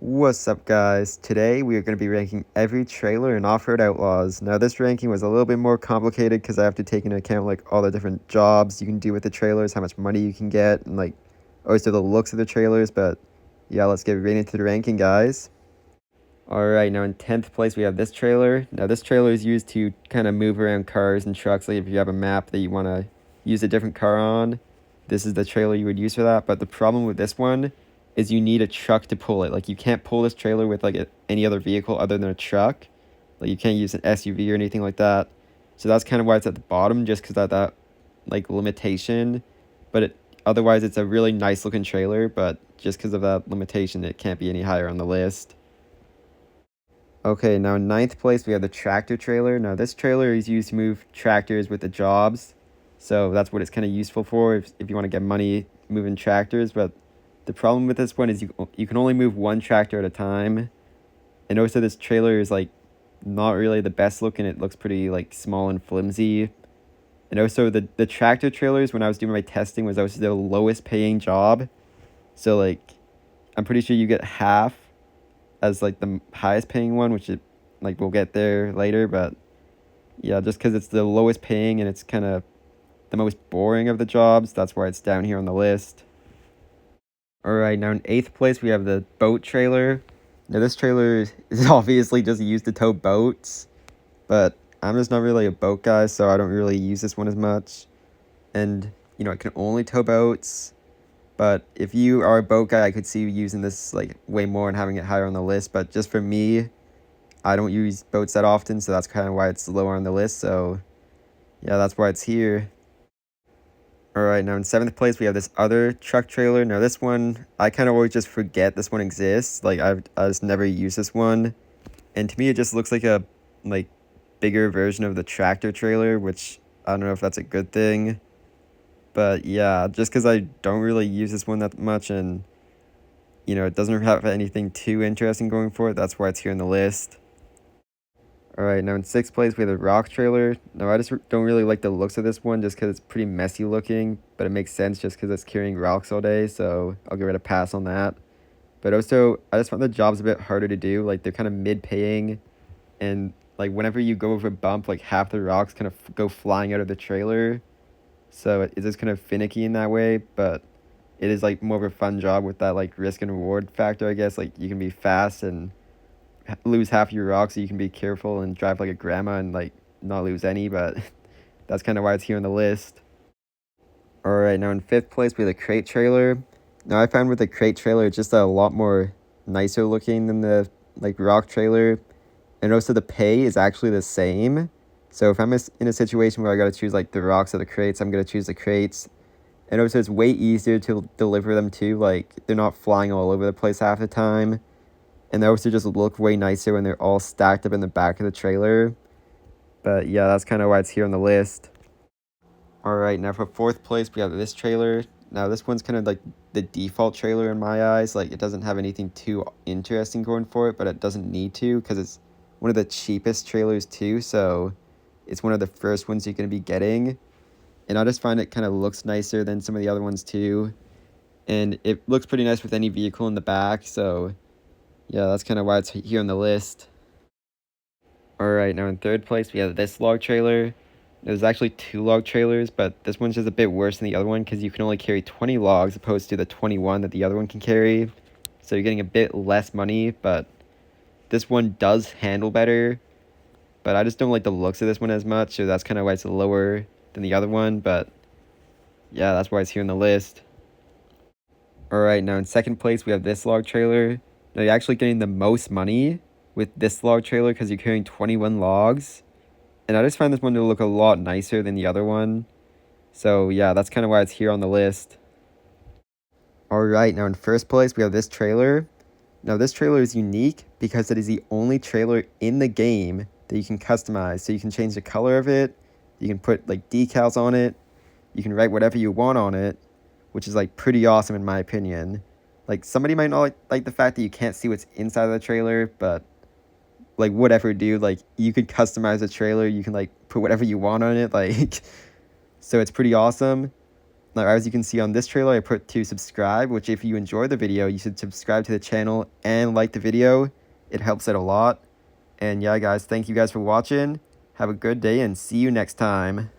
What's up, guys? Today we are going to be ranking every trailer in Offroad Outlaws. Now this ranking was a little bit more complicated because I have to take into account like all the different jobs you can do with the trailers, how much money you can get, and like also the looks of the trailers. But yeah, let's get right into the ranking, guys. Alright, now in 10th place we have this trailer. Now this trailer is used to kind of move around cars and trucks. Like if you have a map that you want to use a different car on, this is the trailer you would use for that. But the problem with this one is you need a truck to pull it. Like you can't pull this trailer with like any other vehicle other than a truck. Like you can't use an SUV or anything like that. So that's kind of why it's at the bottom, just because of that like limitation. But otherwise it's a really nice looking trailer, but just because of that limitation it can't be any higher on the list. Okay, now in 9th place, we have the tractor trailer. Now, this trailer is used to move tractors with the jobs. So that's what it's kind of useful for if you want to get money moving tractors. But the problem with this one is you can only move one tractor at a time. And also this trailer is like not really the best looking. It looks pretty like small and flimsy. And also the tractor trailers, when I was doing my testing, was also the lowest paying job. So like I'm pretty sure you get half as like the highest paying one, which it like we'll get there later. But yeah, just because it's the lowest paying and it's kind of the most boring of the jobs, that's why it's down here on the list. All right, now in 8th place we have the boat trailer. Now this trailer is obviously just used to tow boats, but I'm just not really a boat guy, so I don't really use this one as much. And you know, it can only tow boats. But if you are a boat guy, I could see you using this like way more and having it higher on the list. But just for me, I don't use boats that often, so that's kind of why it's lower on the list. So yeah, that's why it's here. All right, now in 7th place we have this other truck trailer. Now this one, I kind of always just forget this one exists. Like I just never use this one, and to me it just looks like a like bigger version of the tractor trailer, which I don't know if that's a good thing. But yeah, just because I don't really use this one that much, and you know, it doesn't have anything too interesting going for it, that's why it's here on the list. Alright, now in 6th place we have the rock trailer. Now I just don't really like the looks of this one just because it's pretty messy looking, but it makes sense just because it's carrying rocks all day, so I'll give it a pass on that. But also, I just found the jobs a bit harder to do. Like they're kind of mid-paying, and like whenever you go over a bump, like half the rocks kind of go flying out of the trailer. So it's just kind of finicky in that way, but it is like more of a fun job with that like risk and reward factor, I guess. Like you can be fast and lose half your rocks, so you can be careful and drive like a grandma and like not lose any, but that's kind of why it's here on the list. All right, now in 5th place we have the crate trailer. Now I found with the crate trailer it's just a lot more nicer looking than the like rock trailer, and also the pay is actually the same. So if I'm in a situation where I gotta choose like the rocks or the crates, I'm gonna choose the crates. And also it's way easier to deliver them too. Like they're not flying all over the place half the time. And they also just look way nicer when they're all stacked up in the back of the trailer. But yeah, that's kind of why it's here on the list. Alright, now for 4th place, we have this trailer. Now this one's kind of like the default trailer in my eyes. Like it doesn't have anything too interesting going for it, but it doesn't need to because it's one of the cheapest trailers too. So it's one of the first ones you're going to be getting. And I just find it kind of looks nicer than some of the other ones too. And it looks pretty nice with any vehicle in the back, so yeah, that's kind of why it's here on the list. Alright, now in 3rd place, we have this log trailer. There's actually 2 log trailers, but this one's just a bit worse than the other one because you can only carry 20 logs opposed to the 21 that the other one can carry. So you're getting a bit less money, but this one does handle better. But I just don't like the looks of this one as much, so that's kind of why it's lower than the other one. But yeah, that's why it's here on the list. Alright, now in 2nd place, we have this log trailer. Now you're actually getting the most money with this log trailer because you're carrying 21 logs. And I just find this one to look a lot nicer than the other one. So yeah, that's kind of why it's here on the list. Alright, now in 1st place, we have this trailer. Now this trailer is unique because it is the only trailer in the game that you can customize. So you can change the color of it. You can put like decals on it. You can write whatever you want on it, which is like pretty awesome in my opinion. Like somebody might not like the fact that you can't see what's inside of the trailer, but like whatever, dude. Like you could customize the trailer. You can like put whatever you want on it. Like so it's pretty awesome. Now, as you can see on this trailer, I put to subscribe, which if you enjoy the video, you should subscribe to the channel and like the video. It helps out a lot. And yeah, guys, thank you guys for watching. Have a good day and see you next time.